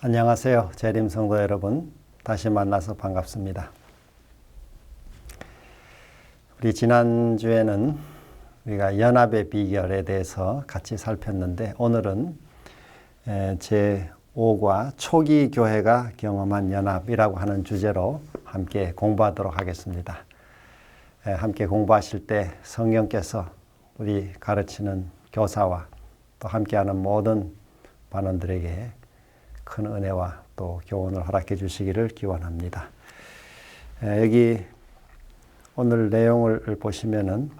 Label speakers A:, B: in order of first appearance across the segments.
A: 안녕하세요. 재림 성도 여러분. 다시 만나서 반갑습니다. 우리 지난주에는 우리가 연합의 비결에 대해서 같이 살폈는데 오늘은 제5과 초기 교회가 경험한 연합이라고 하는 주제로 함께 공부하도록 하겠습니다. 함께 공부하실 때 성령께서 우리 가르치는 교사와 또 함께하는 모든 반원들에게 큰 은혜와 또 교훈을 허락해 주시기를 기원합니다. 여기 오늘 내용을 보시면은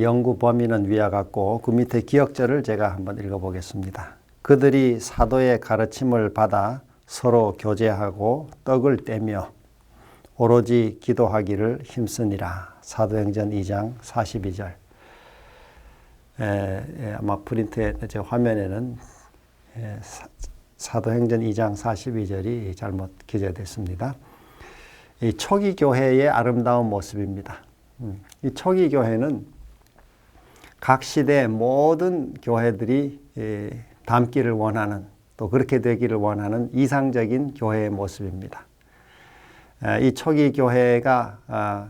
A: 연구 범위는 위와 같고 그 밑에 기억절을 제가 한번 읽어보겠습니다. 그들이 사도의 가르침을 받아 서로 교제하고 떡을 떼며 오로지 기도하기를 힘쓰니라. 사도행전 2장 42절. 아마 프린트에 제 화면에는 사도행전 2장 42절이 잘못 기재됐습니다. 이 초기 교회의 아름다운 모습입니다. 이 초기 교회는 각 시대의 모든 교회들이 닮기를 원하는 또 그렇게 되기를 원하는 이상적인 교회의 모습입니다. 이 초기 교회가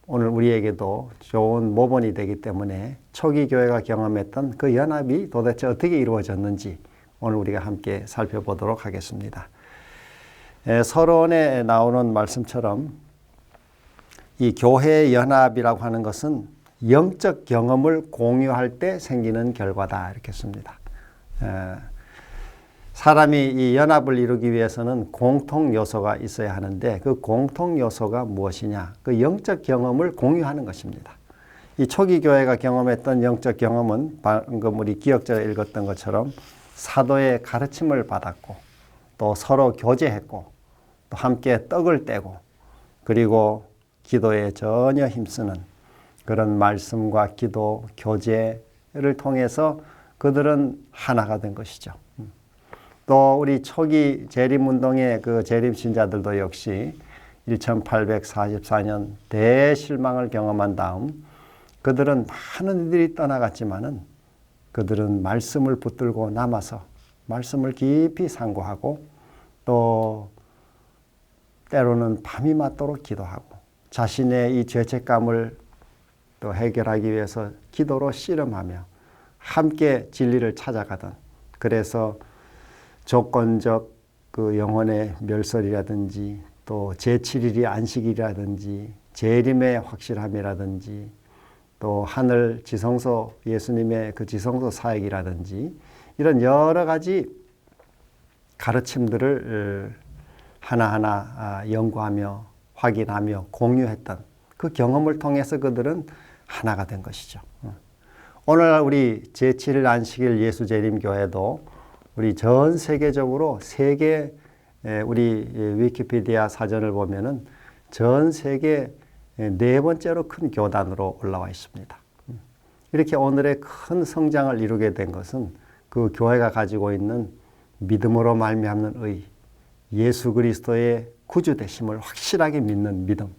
A: 오늘 우리에게도 좋은 모본이 되기 때문에 초기 교회가 경험했던 그 연합이 도대체 어떻게 이루어졌는지 오늘 우리가 함께 살펴보도록 하겠습니다. 서론에 나오는 말씀처럼 이 교회의 연합이라고 하는 것은 영적 경험을 공유할 때 생기는 결과다 이렇게 씁니다. 사람이 이 연합을 이루기 위해서는 공통 요소가 있어야 하는데 그 공통 요소가 무엇이냐? 그 영적 경험을 공유하는 것입니다. 이 초기 교회가 경험했던 영적 경험은 방금 우리 기억자가 읽었던 것처럼 사도의 가르침을 받았고 또 서로 교제했고 또 함께 떡을 떼고 그리고 기도에 전혀 힘쓰는 그런 말씀과 기도, 교제를 통해서 그들은 하나가 된 것이죠. 또 우리 초기 재림운동의 그 재림신자들도 역시 1844년 대실망을 경험한 다음 그들은 많은 이들이 떠나갔지만은 그들은 말씀을 붙들고 남아서 말씀을 깊이 상고하고 또 때로는 밤이 맞도록 기도하고 자신의 이 죄책감을 또 해결하기 위해서 기도로 씨름하며 함께 진리를 찾아가던 그래서 조건적 그 영혼의 멸설이라든지 또 제7일이 안식일이라든지 재림의 확실함이라든지 또 하늘 지성소 예수님의 그 지성소 사역이라든지 이런 여러 가지 가르침들을 하나하나 연구하며 확인하며 공유했던 그 경험을 통해서 그들은 하나가 된 것이죠. 오늘 우리 제7일 안식일 예수재림교회도 우리 전 세계적으로 우리 위키피디아 사전을 보면은 전 세계 4번째로 큰 교단으로 올라와 있습니다. 이렇게 오늘의 큰 성장을 이루게 된 것은 그 교회가 가지고 있는 믿음으로 말미암는 의, 예수 그리스도의 구주 되심을 확실하게 믿는 믿음,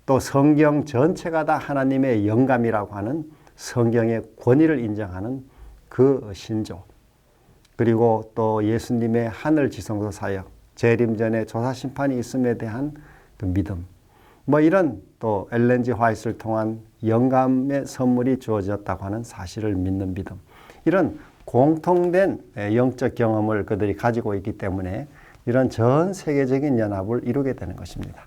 A: 또 성경 전체가 다 하나님의 영감이라고 하는 성경의 권위를 인정하는 그 신조, 그리고 또 예수님의 하늘 지성소 사역, 재림 전에 조사 심판이 있음에 대한 그 믿음, 이런 또 엘렌 G 화이트를 통한 영감의 선물이 주어졌다고 하는 사실을 믿는 믿음, 이런 공통된 영적 경험을 그들이 가지고 있기 때문에 이런 전 세계적인 연합을 이루게 되는 것입니다.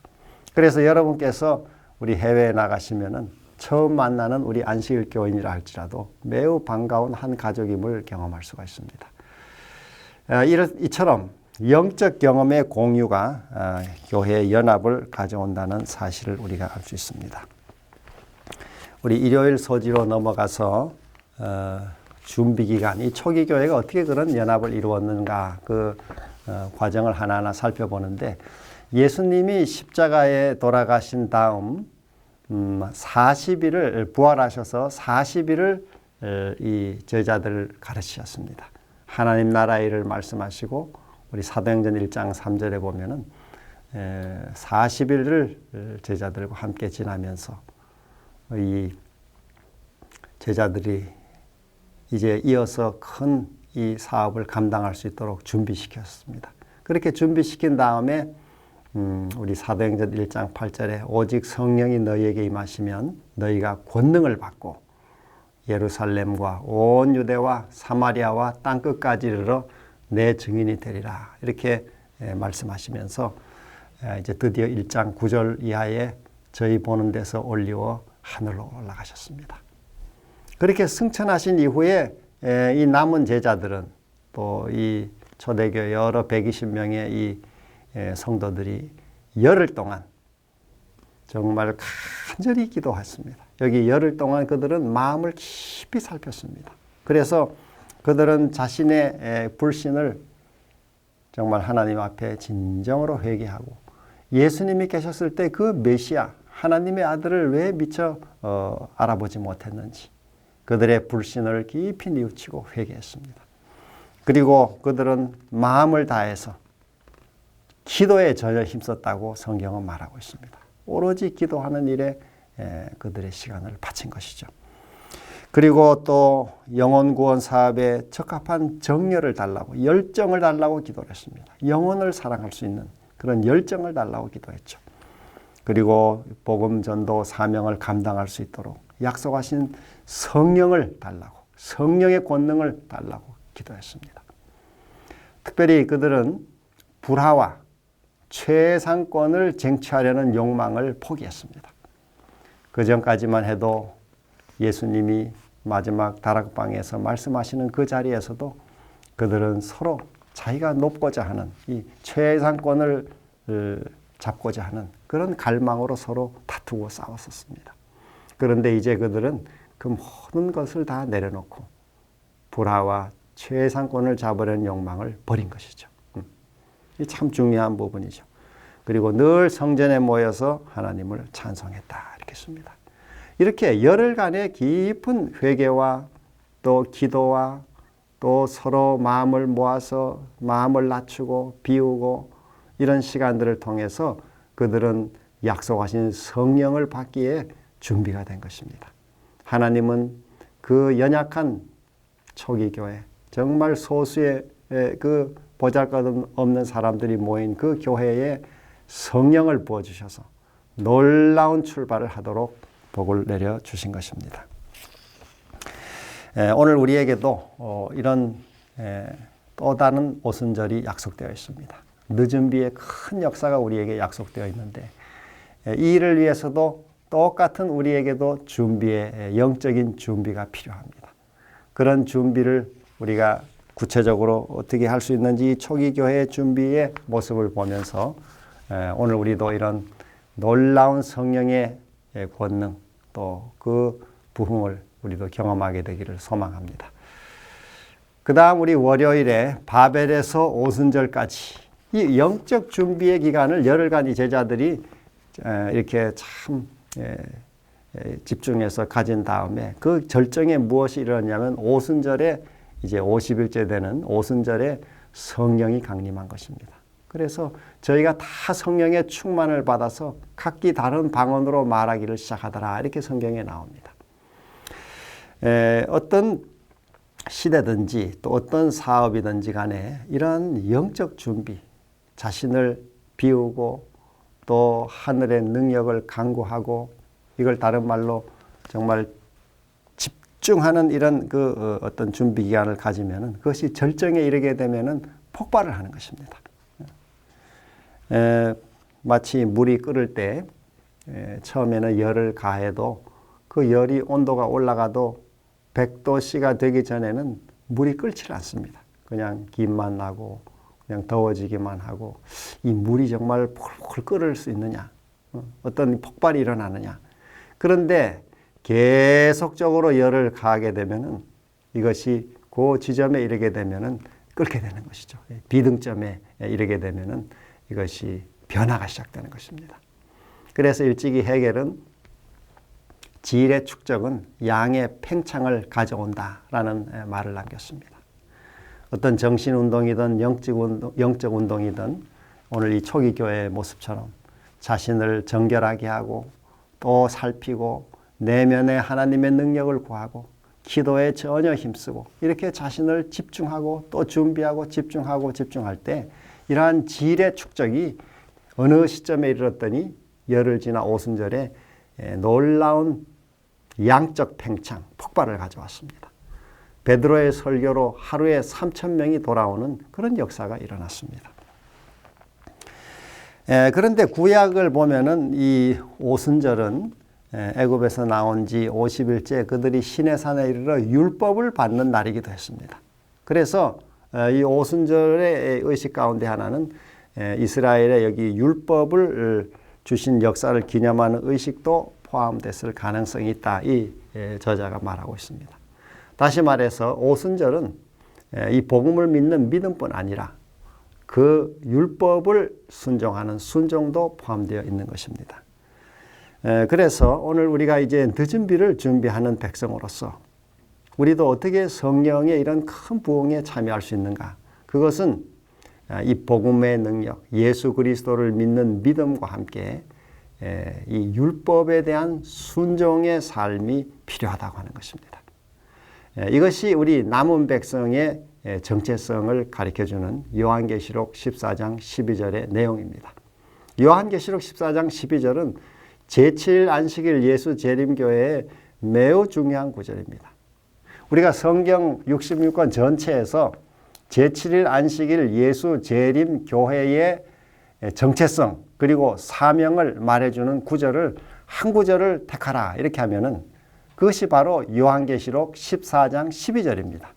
A: 그래서 여러분께서 우리 해외에 나가시면은 처음 만나는 우리 안식일 교인이라 할지라도 매우 반가운 한 가족임을 경험할 수가 있습니다. 이처럼 영적 경험의 공유가 교회의 연합을 가져온다는 사실을 우리가 알 수 있습니다. 우리 일요일 소지로 넘어가서 준비 기간, 이 초기 교회가 어떻게 그런 연합을 이루었는가 그 과정을 하나하나 살펴보는데 예수님이 십자가에 돌아가신 다음 40일을 부활하셔서 40일을 이 제자들을 가르치셨습니다. 하나님 나라 일을 말씀하시고 우리 사도행전 1장 3절에 보면은 40일을 제자들과 함께 지나면서 이 제자들이 이제 이어서 큰 이 사업을 감당할 수 있도록 준비시켰습니다. 그렇게 준비시킨 다음에 우리 사도행전 1장 8절에 오직 성령이 너희에게 임하시면 너희가 권능을 받고 예루살렘과 온 유대와 사마리아와 땅끝까지 이르러 내 증인이 되리라. 이렇게 말씀하시면서 이제 드디어 1장 9절 이하에 저희 보는 데서 올리워 하늘로 올라가셨습니다. 그렇게 승천하신 이후에 이 남은 제자들은 또 이 초대교회 여러 120명의 이 성도들이 열흘 동안 정말 간절히 기도했습니다. 여기 열흘 동안 그들은 마음을 깊이 살폈습니다. 그래서 그들은 자신의 불신을 정말 하나님 앞에 진정으로 회개하고 예수님이 계셨을 때 그 메시아 하나님의 아들을 왜 미처 알아보지 못했는지 그들의 불신을 깊이 뉘우치고 회개했습니다. 그리고 그들은 마음을 다해서 기도에 전혀 힘썼다고 성경은 말하고 있습니다. 오로지 기도하는 일에 그들의 시간을 바친 것이죠. 그리고 또 영혼 구원 사업에 적합한 정열을 달라고 열정을 달라고 기도를 했습니다. 영혼을 사랑할 수 있는 그런 열정을 달라고 기도했죠. 그리고 복음 전도 사명을 감당할 수 있도록 약속하신 성령을 달라고 성령의 권능을 달라고 기도했습니다. 특별히 그들은 불화와 최상권을 쟁취하려는 욕망을 포기했습니다. 그 전까지만 해도 예수님이 마지막 다락방에서 말씀하시는 그 자리에서도 그들은 서로 자기가 높고자 하는 이 최상권을 잡고자 하는 그런 갈망으로 서로 다투고 싸웠었습니다. 그런데 이제 그들은 그 모든 것을 다 내려놓고 불화와 최상권을 잡으려는 욕망을 버린 것이죠. 이 참 중요한 부분이죠. 그리고 늘 성전에 모여서 하나님을 찬송했다 이렇게 씁니다. 이렇게 열흘간의 깊은 회개와 또 기도와 또 서로 마음을 모아서 마음을 낮추고 비우고 이런 시간들을 통해서 그들은 약속하신 성령을 받기에 준비가 된 것입니다. 하나님은 그 연약한 초기 교회 정말 소수의 그 보잘것없는 사람들이 모인 그 교회에 성령을 부어주셔서 놀라운 출발을 하도록 복을 내려주신 것입니다. 오늘 우리에게도 이런 또 다른 오순절이 약속되어 있습니다. 늦은 비의 큰 역사가 우리에게 약속되어 있는데 이 일을 위해서도 똑같은 우리에게도 준비의 영적인 준비가 필요합니다. 그런 준비를 우리가 구체적으로 어떻게 할 수 있는지 초기 교회의 준비의 모습을 보면서 오늘 우리도 이런 놀라운 성령의 권능 또 그 부흥을 우리도 경험하게 되기를 소망합니다. 그 다음 우리 월요일에 바벨에서 오순절까지 이 영적 준비의 기간을 열흘간 이 제자들이 이렇게 참 집중해서 가진 다음에 그 절정에 무엇이 일어났냐면 오순절에 이제 50일째 되는 오순절에 성령이 강림한 것입니다. 그래서 저희가 다 성령의 충만을 받아서 각기 다른 방언으로 말하기를 시작하더라 이렇게 성경에 나옵니다. 어떤 시대든지 또 어떤 사업이든지 간에 이런 영적 준비, 자신을 비우고 또 하늘의 능력을 간구하고 이걸 다른 말로 정말 집중하는 이런 그 어떤 준비 기간을 가지면은 그것이 절정에 이르게 되면은 폭발을 하는 것입니다. 마치 물이 끓을 때 처음에는 열을 가해도 그 열이 온도가 올라가도 100도씨가 되기 전에는 물이 끓질 않습니다. 그냥 김만 나고 그냥 더워지기만 하고 이 물이 정말 폴폴 끓을 수 있느냐 어떤 폭발이 일어나느냐 그런데 계속적으로 열을 가하게 되면은 이것이 그 지점에 이르게 되면은 끓게 되는 것이죠. 비등점에 이르게 되면은 이것이 변화가 시작되는 것입니다. 그래서 일찍이 헤겔은 질의 축적은 양의 팽창을 가져온다라는 말을 남겼습니다. 어떤 정신운동이든 영적 운동이든 오늘 이 초기 교회의 모습처럼 자신을 정결하게 하고 또 살피고 내면에 하나님의 능력을 구하고 기도에 전혀 힘쓰고 이렇게 자신을 집중하고 또 준비하고 집중할 때 이러한 질의 축적이 어느 시점에 이르렀더니 열흘 지나 오순절에 놀라운 양적 팽창, 폭발을 가져왔습니다. 베드로의 설교로 하루에 3,000명이 돌아오는 그런 역사가 일어났습니다. 그런데 구약을 보면은 이 오순절은 애굽에서 나온 지 50일째 그들이 시내산에 이르러 율법을 받는 날이기도 했습니다. 그래서 이 오순절의 의식 가운데 하나는 이스라엘의 여기 율법을 주신 역사를 기념하는 의식도 포함됐을 가능성이 있다. 이 저자가 말하고 있습니다. 다시 말해서 오순절은 이 복음을 믿는 믿음뿐 아니라 그 율법을 순종하는 순종도 포함되어 있는 것입니다. 그래서 오늘 우리가 이제 늦은 비를 준비하는 백성으로서 우리도 어떻게 성령의 이런 큰 부흥에 참여할 수 있는가? 그것은 이 복음의 능력, 예수 그리스도를 믿는 믿음과 함께 이 율법에 대한 순종의 삶이 필요하다고 하는 것입니다. 이것이 우리 남은 백성의 정체성을 가르쳐주는 요한계시록 14장 12절의 내용입니다. 요한계시록 14장 12절은 제7일 안식일 예수 재림교회의 매우 중요한 구절입니다. 우리가 성경 66권 전체에서 제7일 안식일 예수 재림교회의 정체성 그리고 사명을 말해주는 구절을 한 구절을 택하라 이렇게 하면은 그것이 바로 요한계시록 14장 12절입니다.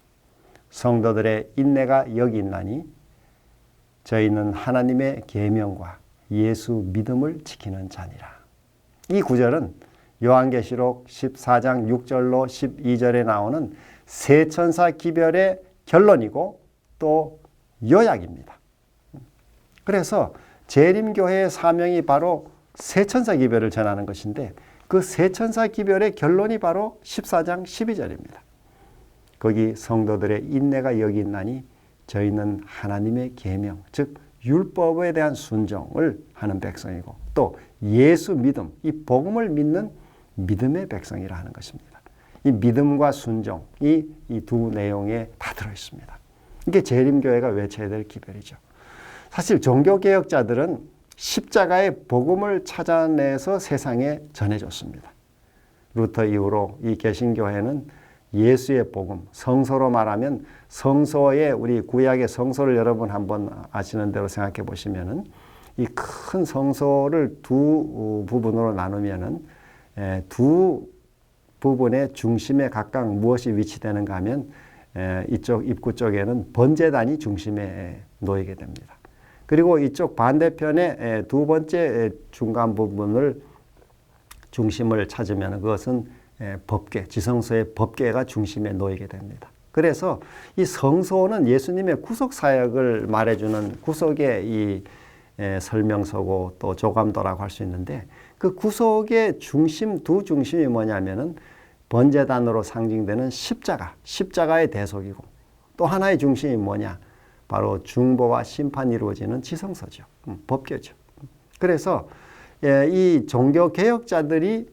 A: 성도들의 인내가 여기 있나니 저희는 하나님의 계명과 예수 믿음을 지키는 자니라. 이 구절은 요한계시록 14장 6절로 12절에 나오는 세 천사 기별의 결론이고 또 요약입니다. 그래서 재림교회의 사명이 바로 세 천사 기별을 전하는 것인데 그 세 천사 기별의 결론이 바로 14장 12절입니다. 거기 성도들의 인내가 여기 있나니 저희는 하나님의 계명, 즉 율법에 대한 순종을 하는 백성이고 또 예수 믿음, 이 복음을 믿는 믿음의 백성이라 하는 것입니다. 이 믿음과 순종이 이 두 내용에 다 들어있습니다. 이게 재림교회가 외쳐야 될 기별이죠. 사실 종교개혁자들은 십자가의 복음을 찾아내서 세상에 전해줬습니다. 루터 이후로 이 개신교회는 예수의 복음, 성서로 말하면 성서의 우리 구약의 성서를 여러분 한번 아시는 대로 생각해 보시면은 이 큰 성서를 두 부분으로 나누면은 두 부분의 중심에 각각 무엇이 위치되는가 하면 이쪽 입구 쪽에는 번제단이 중심에 놓이게 됩니다. 그리고 이쪽 반대편에 두 번째 중간 부분을 중심을 찾으면 그것은 법궤, 지성소의 법궤가 중심에 놓이게 됩니다. 그래서 이 성소는 예수님의 구속 사역을 말해주는 구속의 이 설명서고 또 조감도라고 할 수 있는데 그 구속의 중심, 두 중심이 뭐냐면은 번제단으로 상징되는 십자가의 대속이고 또 하나의 중심이 뭐냐? 바로 중보와 심판이 이루어지는 지성소죠. 법궤죠. 그래서 이 종교개혁자들이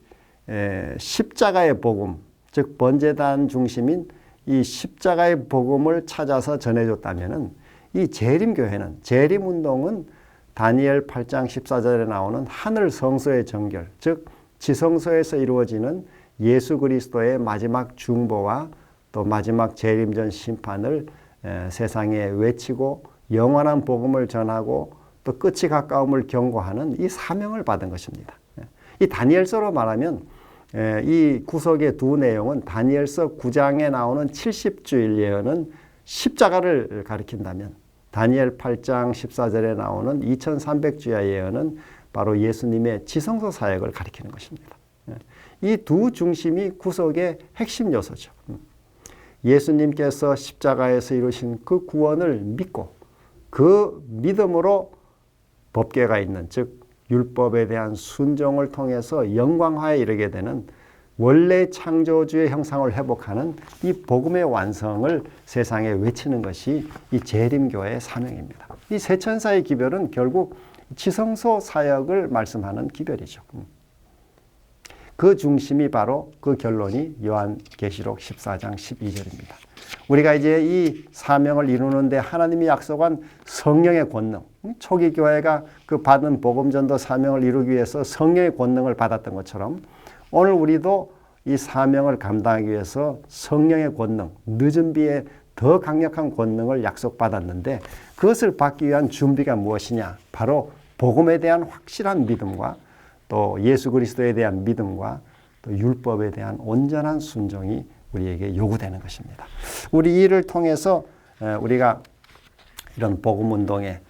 A: 십자가의 복음, 즉 번제단 중심인 이 십자가의 복음을 찾아서 전해줬다면은 이 재림교회는, 재림운동은 다니엘 8장 14절에 나오는 하늘 성소의 정결, 즉 지성소에서 이루어지는 예수 그리스도의 마지막 중보와 또 마지막 재림전 심판을 세상에 외치고 영원한 복음을 전하고 또 끝이 가까움을 경고하는 이 사명을 받은 것입니다. 이 다니엘서로 말하면 이 구속의 두 내용은 다니엘서 9장에 나오는 70주일 예언은 십자가를 가리킨다면 다니엘 8장 14절에 나오는 2300주야 예언은 바로 예수님의 지성소 사역을 가리키는 것입니다. 이 두 중심이 구속의 핵심 요소죠. 예수님께서 십자가에서 이루신 그 구원을 믿고 그 믿음으로 법궤가 있는, 즉 율법에 대한 순종을 통해서 영광화에 이르게 되는 원래 창조주의 형상을 회복하는 이 복음의 완성을 세상에 외치는 것이 이 재림교회의 사명입니다. 이 세 천사의 기별은 결국 지성소 사역을 말씀하는 기별이죠. 그 중심이 바로 그 결론이 요한계시록 14장 12절입니다. 우리가 이제 이 사명을 이루는데 하나님이 약속한 성령의 권능, 초기 교회가 그 받은 복음전도 사명을 이루기 위해서 성령의 권능을 받았던 것처럼 오늘 우리도 이 사명을 감당하기 위해서 성령의 권능, 늦은 비에 더 강력한 권능을 약속받았는데 그것을 받기 위한 준비가 무엇이냐? 바로 복음에 대한 확실한 믿음과 또 예수 그리스도에 대한 믿음과 또 율법에 대한 온전한 순종이 우리에게 요구되는 것입니다. 우리 이를 통해서 우리가 이런 복음 운동에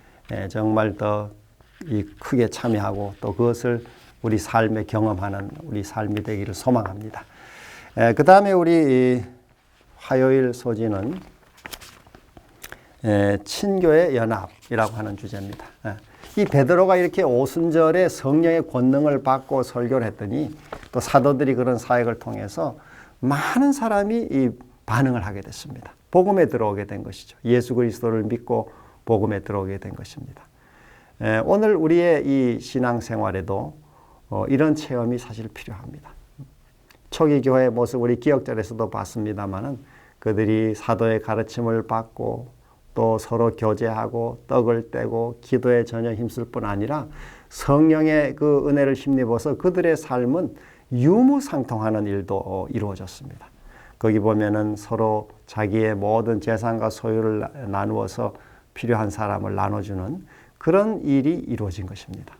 A: 정말 더 크게 참여하고 또 그것을 우리 삶에 경험하는 우리 삶이 되기를 소망합니다. 그 다음에 우리 화요일 소지는 친교의 연합이라고 하는 주제입니다. 이 베드로가 이렇게 오순절에 성령의 권능을 받고 설교를 했더니 또 사도들이 그런 사역을 통해서 많은 사람이 이 반응을 하게 됐습니다. 복음에 들어오게 된 것이죠. 예수 그리스도를 믿고 복음에 들어오게 된 것입니다. 오늘 우리의 이 신앙생활에도 이런 체험이 사실 필요합니다. 초기 교회의 모습 우리 기억절에서도 봤습니다마는 그들이 사도의 가르침을 받고 또 서로 교제하고 떡을 떼고 기도에 전혀 힘쓸 뿐 아니라 성령의 그 은혜를 힘입어서 그들의 삶은 유무상통하는 일도 이루어졌습니다. 거기 보면은 서로 자기의 모든 재산과 소유를 나누어서 필요한 사람을 나눠주는 그런 일이 이루어진 것입니다.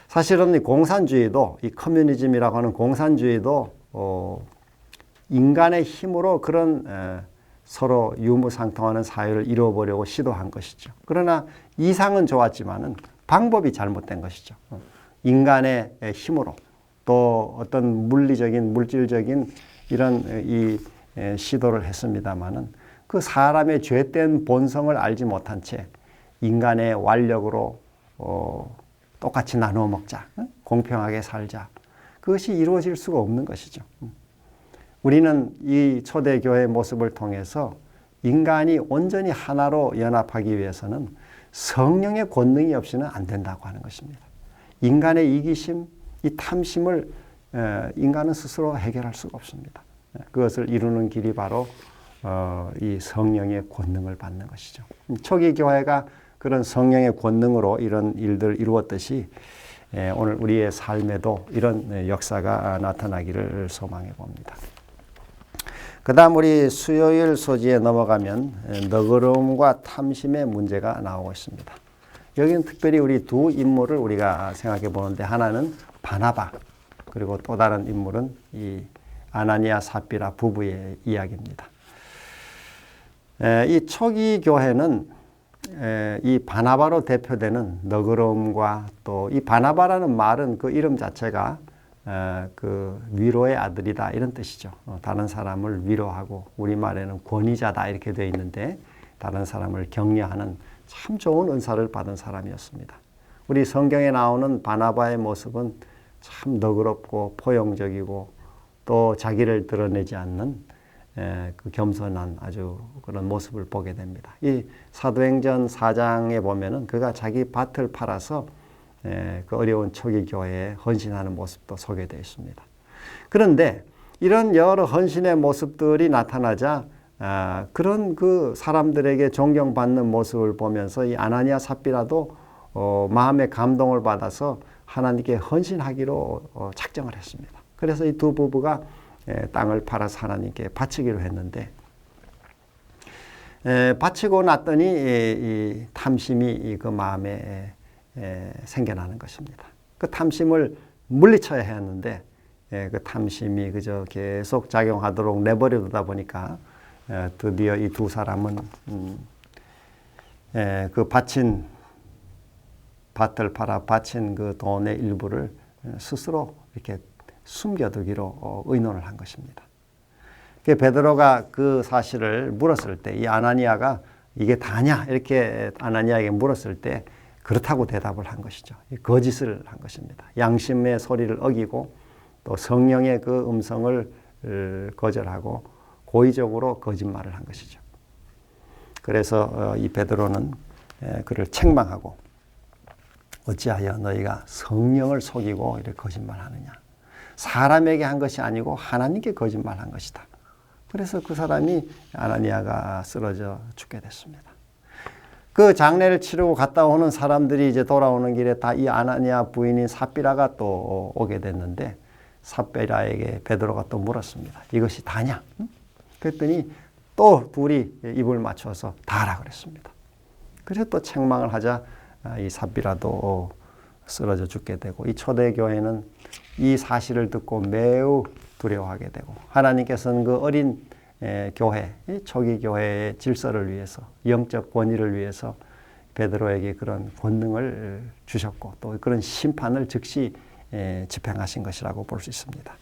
A: 사실은 이 공산주의도 이 커뮤니즘이라고 하는 공산주의도 인간의 힘으로 그런 서로 유무상통하는 사회를 이루어보려고 시도한 것이죠. 그러나 이상은 좋았지만은 방법이 잘못된 것이죠. 인간의 힘으로 또 어떤 물리적인 물질적인 이런 이 시도를 했습니다마는 그 사람의 죄된 본성을 알지 못한 채 인간의 완력으로 똑같이 나누어 먹자, 공평하게 살자. 그것이 이루어질 수가 없는 것이죠. 우리는 이 초대교회의 모습을 통해서 인간이 온전히 하나로 연합하기 위해서는 성령의 권능이 없이는 안 된다고 하는 것입니다. 인간의 이기심, 이 탐심을 인간은 스스로 해결할 수가 없습니다. 그것을 이루는 길이 바로 이 성령의 권능을 받는 것이죠. 초기 교회가 그런 성령의 권능으로 이런 일들을 이루었듯이 오늘 우리의 삶에도 이런 역사가 나타나기를 소망해 봅니다. 그 다음 우리 수요일 소지에 넘어가면 너그러움과 탐심의 문제가 나오고 있습니다. 여기는 특별히 우리 두 인물을 우리가 생각해 보는데 하나는 바나바 그리고 또 다른 인물은 이 아나니아 삽비라 부부의 이야기입니다. 이 초기 교회는 이 바나바로 대표되는 너그러움과 또 이 바나바라는 말은 그 이름 자체가 그 위로의 아들이다 이런 뜻이죠. 다른 사람을 위로하고 우리말에는 권위자다 이렇게 되어 있는데 다른 사람을 격려하는 참 좋은 은사를 받은 사람이었습니다. 우리 성경에 나오는 바나바의 모습은 참 너그럽고 포용적이고 또 자기를 드러내지 않는 그 겸손한 아주 그런 모습을 보게 됩니다. 이 사도행전 4장에 보면은 그가 자기 밭을 팔아서 그 어려운 초기 교회에 헌신하는 모습도 소개되어 있습니다. 그런데 이런 여러 헌신의 모습들이 나타나자 그런 그 사람들에게 존경받는 모습을 보면서 이 아나니아 삽비라도 마음의 감동을 받아서 하나님께 헌신하기로 작정을 했습니다. 그래서 이 두 부부가 땅을 팔아서 하나님께 바치기로 했는데 바치고 났더니 이 탐심이 그 마음에 생겨나는 것입니다. 그 탐심을 물리쳐야 했는데 그 탐심이 그저 계속 작용하도록 내버려두다 보니까 드디어 이 두 사람은 그 바친 밭을 팔아 바친 그 돈의 일부를 스스로 이렇게 숨겨두기로 의논을 한 것입니다. 베드로가 그 사실을 물었을 때 이 아나니아가 이게 다냐 이렇게 아나니아에게 물었을 때 그렇다고 대답을 한 것이죠. 거짓을 한 것입니다. 양심의 소리를 어기고 또 성령의 그 음성을 거절하고 고의적으로 거짓말을 한 것이죠. 그래서 이 베드로는 그를 책망하고 어찌하여 너희가 성령을 속이고 이렇게 거짓말하느냐. 사람에게 한 것이 아니고 하나님께 거짓말한 것이다. 그래서 그 사람이 아나니아가 쓰러져 죽게 됐습니다. 그 장례를 치르고 갔다 오는 사람들이 이제 돌아오는 길에 다 이 아나니아 부인인 삽비라가 또 오게 됐는데 삽비라에게 베드로가 또 물었습니다. 이것이 다냐? 그랬더니 또 둘이 입을 맞춰서 다라 그랬습니다. 그래서 또 책망을 하자 이 삽비라도 쓰러져 죽게 되고 이 초대교회는 이 사실을 듣고 매우 두려워하게 되고 하나님께서는 그 어린 교회, 초기 교회의 질서를 위해서 영적 권위를 위해서 베드로에게 그런 권능을 주셨고 또 그런 심판을 즉시 집행하신 것이라고 볼 수 있습니다.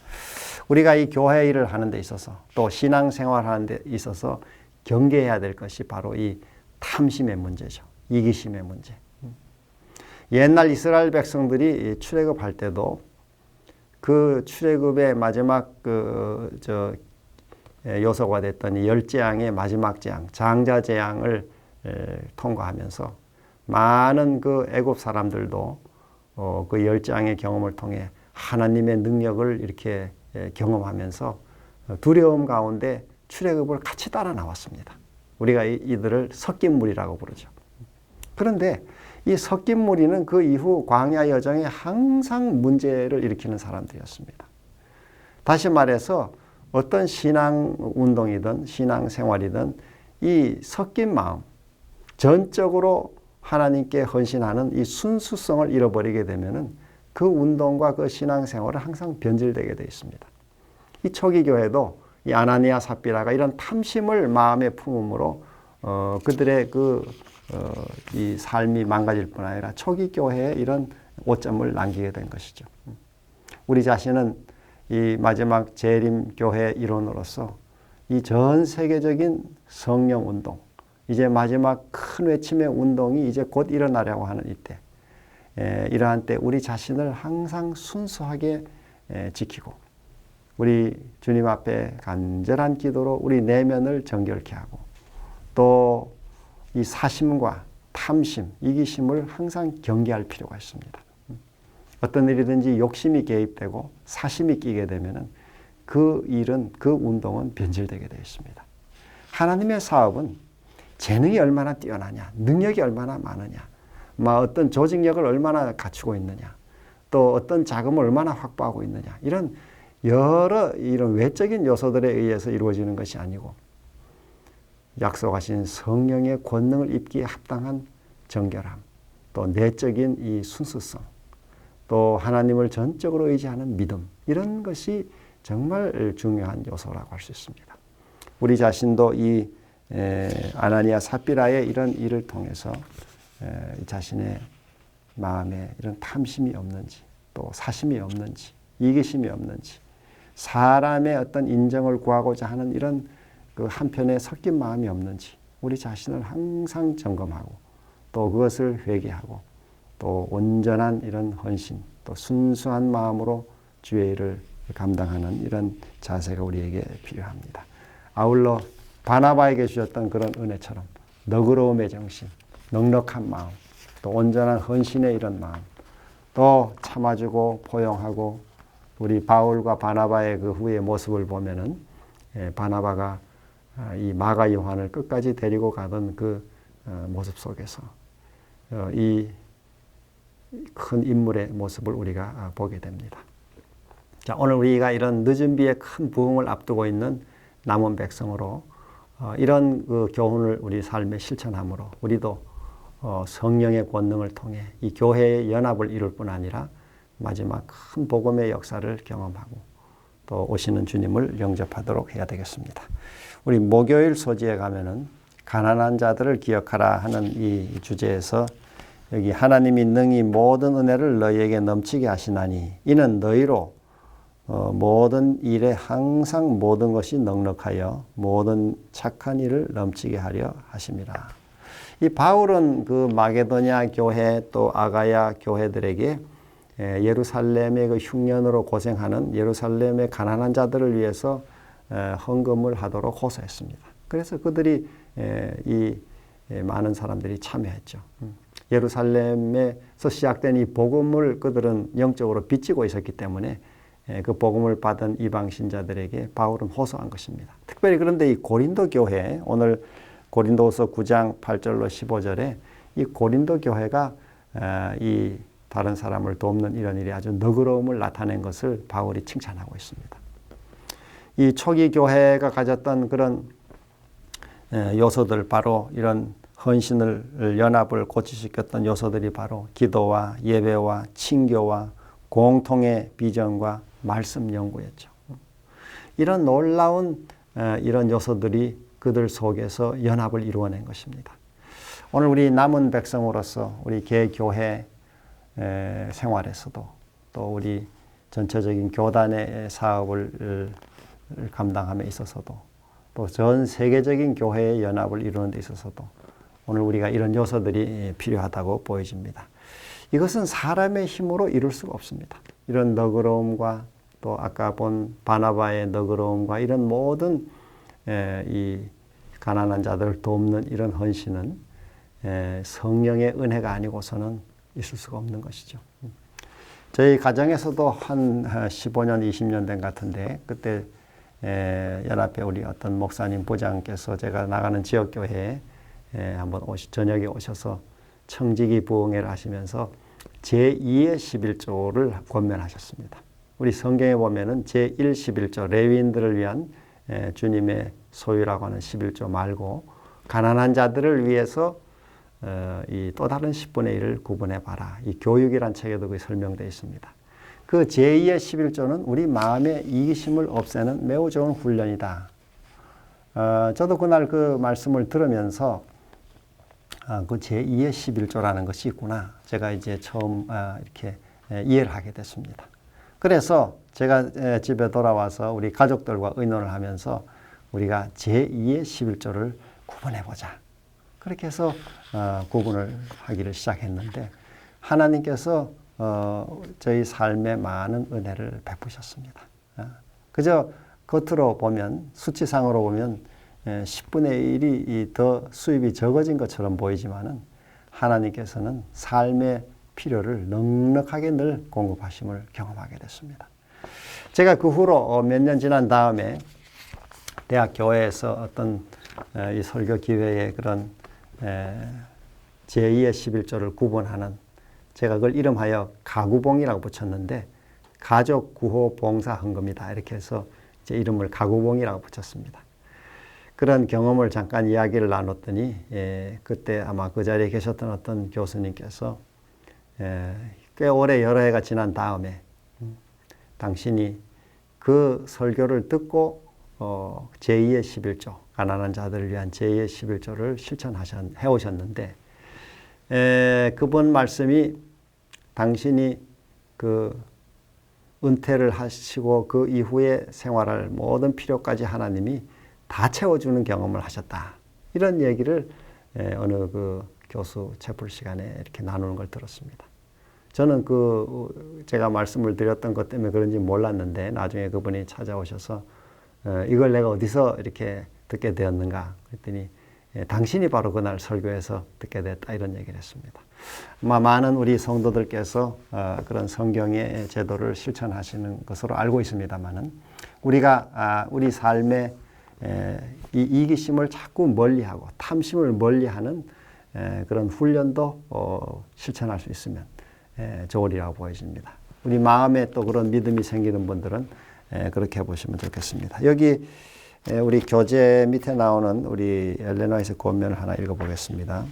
A: 우리가 이 교회 일을 하는 데 있어서 또 신앙생활 하는 데 있어서 경계해야 될 것이 바로 이 탐심의 문제죠. 이기심의 문제. 옛날 이스라엘 백성들이 출애굽할 때도 그 출애굽의 마지막 요소가 됐던 이 10재앙의 마지막 재앙, 장자 재앙을 통과하면서 많은 그 애굽 사람들도 그 10재앙의 경험을 통해 하나님의 능력을 이렇게 경험하면서 두려움 가운데 출애굽을 같이 따라 나왔습니다. 우리가 이들을 섞인 무리라고 부르죠. 그런데 이 섞인 무리는 그 이후 광야 여정에 항상 문제를 일으키는 사람들이었습니다. 다시 말해서 어떤 신앙 운동이든 신앙 생활이든 이 섞인 마음, 전적으로 하나님께 헌신하는 이 순수성을 잃어버리게 되면은 그 운동과 그 신앙 생활은 항상 변질되게 되어 있습니다. 이 초기 교회도 이 아나니아 삽비라가 이런 탐심을 마음에 품음으로 그들의 이 삶이 망가질 뿐 아니라 초기 교회에 이런 오점을 남기게 된 것이죠. 우리 자신은 이 마지막 재림 교회 일원으로서 이 전 세계적인 성령 운동, 이제 마지막 큰 외침의 운동이 이제 곧 일어나려고 하는 이때, 이러한 때 우리 자신을 항상 순수하게 지키고 우리 주님 앞에 간절한 기도로 우리 내면을 정결케 하고 또 이 사심과 탐심, 이기심을 항상 경계할 필요가 있습니다. 어떤 일이든지 욕심이 개입되고 사심이 끼게 되면은 그 일은, 그 운동은 변질되게 되어 있습니다. 하나님의 사업은 재능이 얼마나 뛰어나냐, 능력이 얼마나 많으냐, 어떤 조직력을 얼마나 갖추고 있느냐, 또 어떤 자금을 얼마나 확보하고 있느냐, 이런 여러 이런 외적인 요소들에 의해서 이루어지는 것이 아니고 약속하신 성령의 권능을 입기에 합당한 정결함, 또 내적인 이 순수성, 또 하나님을 전적으로 의지하는 믿음, 이런 것이 정말 중요한 요소라고 할 수 있습니다. 우리 자신도 이 아나니아 삽비라의 이런 일을 통해서 자신의 마음에 이런 탐심이 없는지, 또 사심이 없는지, 이기심이 없는지, 사람의 어떤 인정을 구하고자 하는 이런 그 한편에 섞인 마음이 없는지 우리 자신을 항상 점검하고 또 그것을 회개하고 또 온전한 이런 헌신, 또 순수한 마음으로 주의 일을 감당하는 이런 자세가 우리에게 필요합니다. 아울러 바나바에게 주셨던 그런 은혜처럼 너그러움의 정신, 넉넉한 마음, 또 온전한 헌신의 이런 마음, 또 참아주고 포용하고 우리 바울과 바나바의 그 후의 모습을 보면은 바나바가 이 마가 요한을 끝까지 데리고 가던 그 모습 속에서 이 큰 인물의 모습을 우리가 보게 됩니다. 자, 오늘 우리가 이런 늦은 비에 큰 부흥을 앞두고 있는 남은 백성으로 이런 그 교훈을 우리 삶에 실천함으로 우리도 성령의 권능을 통해 이 교회의 연합을 이룰 뿐 아니라 마지막 큰 복음의 역사를 경험하고 또 오시는 주님을 영접하도록 해야 되겠습니다. 우리 목요일 소지에 가면은 가난한 자들을 기억하라 하는 이 주제에서 여기 하나님이 능히 모든 은혜를 너희에게 넘치게 하시나니 이는 너희로 모든 일에 항상 모든 것이 넉넉하여 모든 착한 일을 넘치게 하려 하심이라. 이 바울은 그 마게도냐 교회 또 아가야 교회들에게 예루살렘의 그 흉년으로 고생하는 예루살렘의 가난한 자들을 위해서 헌금을 하도록 호소했습니다. 그래서 그들이 이 많은 사람들이 참여했죠. 예루살렘에서 시작된 이 복음을 그들은 영적으로 빚지고 있었기 때문에 그 복음을 받은 이방 신자들에게 바울은 호소한 것입니다. 특별히 그런데 이 고린도 교회, 오늘 고린도서 9장 8절로 15절에 이 고린도 교회가 이 다른 사람을 돕는 이런 일이 아주 너그러움을 나타낸 것을 바울이 칭찬하고 있습니다. 이 초기 교회가 가졌던 그런 요소들, 바로 이런 헌신을, 연합을 고취시켰던 요소들이 바로 기도와 예배와 친교와 공통의 비전과 말씀 연구였죠. 이런 놀라운 이런 요소들이 그들 속에서 연합을 이루어낸 것입니다. 오늘 우리 남은 백성으로서 우리 개교회 생활에서도 또 우리 전체적인 교단의 사업을 감당함에 있어서도 또 전 세계적인 교회의 연합을 이루는 데 있어서도 오늘 우리가 이런 요소들이 필요하다고 보여집니다. 이것은 사람의 힘으로 이룰 수가 없습니다. 이런 너그러움과 또 아까 본 바나바의 너그러움과 이런 모든 이 가난한 자들을 돕는 이런 헌신은 성령의 은혜가 아니고서는 있을 수가 없는 것이죠. 저희 가정에서도 한 15년, 20년 된 것 같은데 그때 연합회 우리 어떤 목사님 부장께서 제가 나가는 지역교회에 한번 저녁에 오셔서 청지기 부흥회를 하시면서 제2의 11조를 권면하셨습니다. 우리 성경에 보면은 제1, 11조 레위인들을 위한 주님의 소유라고 하는 11조 말고 가난한 자들을 위해서 이 또 다른 10분의 1을 구분해 봐라. 이 교육이란 책에도 그게 설명되어 있습니다. 그 제2의 11조는 우리 마음의 이기심을 없애는 매우 좋은 훈련이다. 저도 그날 그 말씀을 들으면서 그 제2의 11조라는 것이 있구나. 제가 이제 처음 이렇게 이해를 하게 됐습니다. 그래서 제가 집에 돌아와서 우리 가족들과 의논을 하면서 우리가 제2의 11조를 구분해보자. 그렇게 해서 구분을 하기를 시작했는데 하나님께서 저희 삶에 많은 은혜를 베푸셨습니다. 그저 겉으로 보면 수치상으로 보면 10분의 1이 더 수입이 적어진 것처럼 보이지만은 하나님께서는 삶의 필요를 넉넉하게 늘 공급하심을 경험하게 됐습니다. 제가 그 후로 몇 년 지난 다음에 대학 교회에서 어떤 이 설교 기회에 그런 제2의 11조를 구분하는, 제가 그걸 이름하여 가구봉이라고 붙였는데 가족 구호 봉사 헌금이다 이렇게 해서 이제 이름을 가구봉이라고 붙였습니다. 그런 경험을 잠깐 이야기를 나눴더니 그때 아마 그 자리에 계셨던 어떤 교수님께서 꽤 오래 여러 해가 지난 다음에 당신이 그 설교를 듣고 제2의 11조, 가난한 자들을 위한 제2의 11조를 실천해 오셨는데 그분 말씀이 당신이 그 은퇴를 하시고 그 이후에 생활할 모든 필요까지 하나님이 다 채워주는 경험을 하셨다. 이런 얘기를 어느 그 교수 채플 시간에 이렇게 나누는 걸 들었습니다. 저는 제가 말씀을 드렸던 것 때문에 그런지 몰랐는데 나중에 그분이 찾아오셔서 이걸 내가 어디서 이렇게 듣게 되었는가 그랬더니 당신이 바로 그날 설교에서 듣게 됐다 이런 얘기를 했습니다. 아마 많은 우리 성도들께서 그런 성경의 제도를 실천하시는 것으로 알고 있습니다만은 우리가 우리 삶의 이 이기심을 자꾸 멀리하고 탐심을 멀리하는 그런 훈련도 실천할 수 있으면 좋으리라고 보여집니다. 우리 마음에 또 그런 믿음이 생기는 분들은 그렇게 해보시면 좋겠습니다. 여기 우리 교재 밑에 나오는 우리 엘레나에서 권면을 하나 읽어보겠습니다.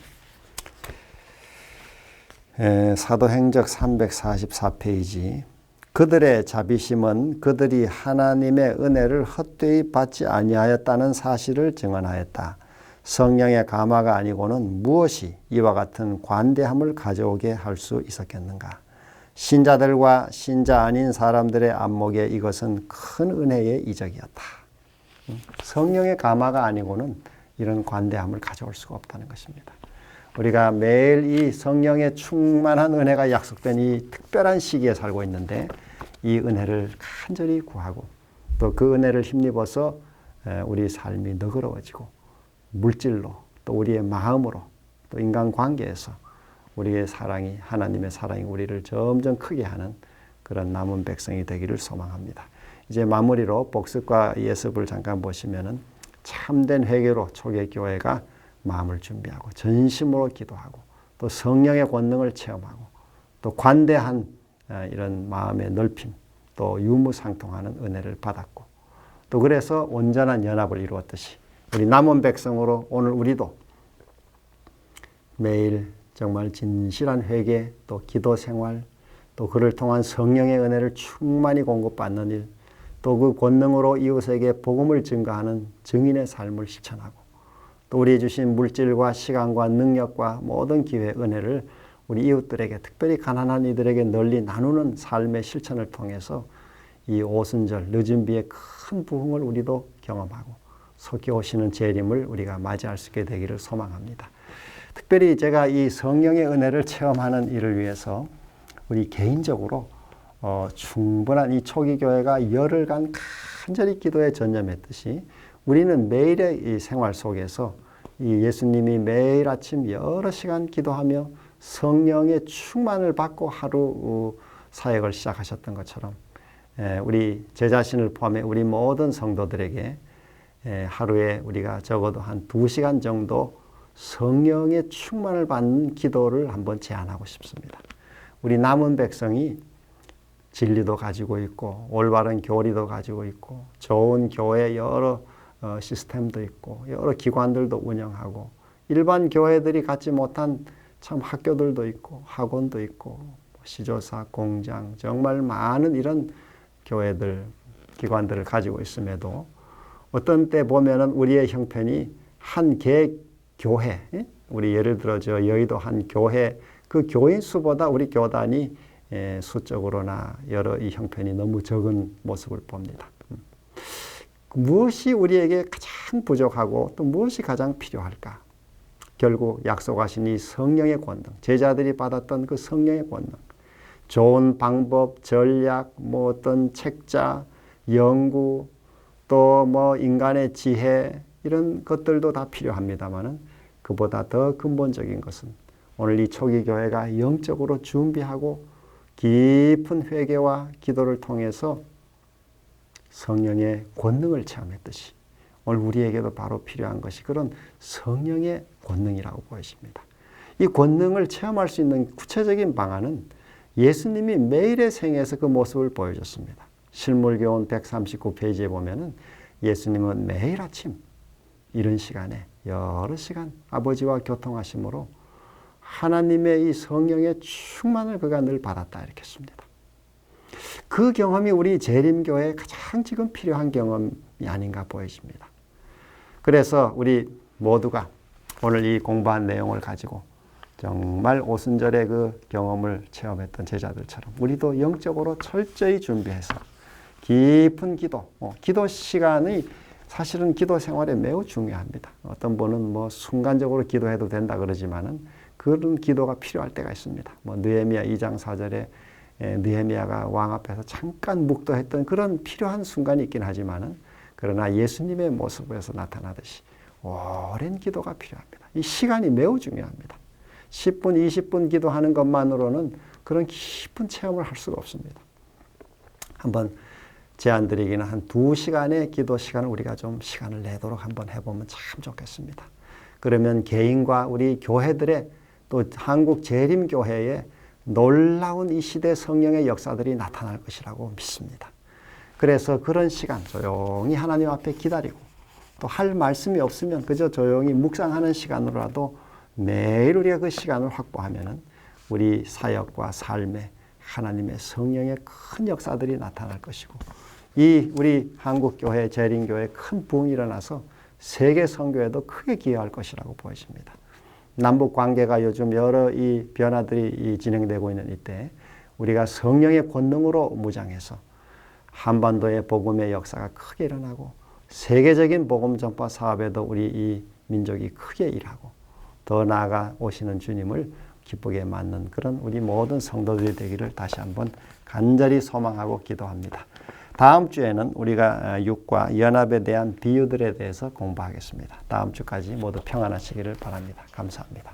A: 사도행적 344페이지. 그들의 자비심은 그들이 하나님의 은혜를 헛되이 받지 아니하였다는 사실을 증언하였다. 성령의 감화가 아니고는 무엇이 이와 같은 관대함을 가져오게 할 수 있었겠는가. 신자들과 신자 아닌 사람들의 안목에 이것은 큰 은혜의 이적이었다. 성령의 감화가 아니고는 이런 관대함을 가져올 수가 없다는 것입니다. 우리가 매일 이 성령의 충만한 은혜가 약속된 이 특별한 시기에 살고 있는데 이 은혜를 간절히 구하고 또 그 은혜를 힘입어서 우리 삶이 너그러워지고 물질로 또 우리의 마음으로 또 인간관계에서 우리의 사랑이, 하나님의 사랑이 우리를 점점 크게 하는 그런 남은 백성이 되기를 소망합니다. 이제 마무리로 복습과 예습을 잠깐 보시면은 참된 회개로 초기 교회가 마음을 준비하고 전심으로 기도하고 또 성령의 권능을 체험하고 또 관대한 이런 마음의 넓힘 또 유무상통하는 은혜를 받았고 또 그래서 온전한 연합을 이루었듯이 우리 남은 백성으로 오늘 우리도 매일 정말 진실한 회개 또 기도 생활 또 그를 통한 성령의 은혜를 충만히 공급받는 일 또 그 권능으로 이웃에게 복음을 증거하는 증인의 삶을 실천하고 또 우리 주신 물질과 시간과 능력과 모든 기회 은혜를 우리 이웃들에게 특별히 가난한 이들에게 널리 나누는 삶의 실천을 통해서 이 오순절 늦은 비의 큰 부흥을 우리도 경험하고 속히 오시는 재림을 우리가 맞이할 수 있게 되기를 소망합니다. 특별히 제가 이 성령의 은혜를 체험하는 일을 위해서 우리 개인적으로 충분한 이 초기 교회가 열흘간 간절히 기도에 전념했듯이 우리는 매일의 이 생활 속에서 이 예수님이 매일 아침 여러 시간 기도하며 성령의 충만을 받고 하루 사역을 시작하셨던 것처럼 우리 제 자신을 포함해 우리 모든 성도들에게 하루에 우리가 적어도 한 2시간 정도 성령의 충만을 받는 기도를 한번 제안하고 싶습니다. 우리 남은 백성이 진리도 가지고 있고 올바른 교리도 가지고 있고 좋은 교회 여러 시스템도 있고 여러 기관들도 운영하고 일반 교회들이 갖지 못한 참 학교들도 있고 학원도 있고 시조사, 공장 정말 많은 이런 교회들, 기관들을 가지고 있음에도 어떤 때 보면은 우리의 형편이 한 개 교회, 우리 예를 들어 저 여의도 한 교회 그 교인 수보다 우리 교단이 수적으로나 여러 이 형편이 너무 적은 모습을 봅니다. 무엇이 우리에게 가장 부족하고 또 무엇이 가장 필요할까? 결국 약속하신 이 성령의 권능, 제자들이 받았던 그 성령의 권능, 좋은 방법, 전략, 뭐 어떤 책자, 연구, 또 뭐 인간의 지혜 이런 것들도 다 필요합니다만은 그보다 더 근본적인 것은 오늘 이 초기 교회가 영적으로 준비하고 깊은 회개와 기도를 통해서 성령의 권능을 체험했듯이 오늘 우리에게도 바로 필요한 것이 그런 성령의 권능이라고 보여집니다. 이 권능을 체험할 수 있는 구체적인 방안은 예수님이 매일의 생애에서 그 모습을 보여줬습니다. 실물교훈 139페이지에 보면은 예수님은 매일 아침 이런 시간에 여러 시간 아버지와 교통하심으로 하나님의 이 성령의 충만을 그가 늘 받았다 이렇게 씁니다. 그 경험이 우리 재림교회에 가장 지금 필요한 경험이 아닌가 보여집니다. 그래서 우리 모두가 오늘 이 공부한 내용을 가지고 정말 오순절의 그 경험을 체험했던 제자들처럼 우리도 영적으로 철저히 준비해서 깊은 기도, 기도 시간이 사실은 기도 생활에 매우 중요합니다. 어떤 분은 뭐 순간적으로 기도해도 된다 그러지만은 그런 기도가 필요할 때가 있습니다. 뭐 느헤미야 2장 4절에 느헤미야가 왕 앞에서 잠깐 묵도했던 그런 필요한 순간이 있긴 하지만은 그러나 예수님의 모습에서 나타나듯이 오랜 기도가 필요합니다. 이 시간이 매우 중요합니다. 10분, 20분 기도하는 것만으로는 그런 깊은 체험을 할 수가 없습니다. 한번 제안 드리기는 한 2시간의 기도 시간을 우리가 좀 시간을 내도록 한번 해보면 참 좋겠습니다. 그러면 개인과 우리 교회들의 또 한국 재림교회에 놀라운 이 시대 성령의 역사들이 나타날 것이라고 믿습니다. 그래서 그런 시간 조용히 하나님 앞에 기다리고 또 할 말씀이 없으면 그저 조용히 묵상하는 시간으로라도 매일 우리가 그 시간을 확보하면은 우리 사역과 삶에 하나님의 성령의 큰 역사들이 나타날 것이고 이 우리 한국교회 재림교회 큰 부흥이 일어나서 세계 선교에도 크게 기여할 것이라고 보여집니다. 남북 관계가 요즘 여러 이 변화들이 진행되고 있는 이때 우리가 성령의 권능으로 무장해서 한반도의 복음의 역사가 크게 일어나고 세계적인 복음 전파 사업에도 우리 이 민족이 크게 일하고 더 나아가 오시는 주님을 기쁘게 맞는 그런 우리 모든 성도들이 되기를 다시 한번 간절히 소망하고 기도합니다. 다음 주에는 우리가 육과 연합에 대한 비유들에 대해서 공부하겠습니다. 다음 주까지 모두 평안하시기를 바랍니다. 감사합니다.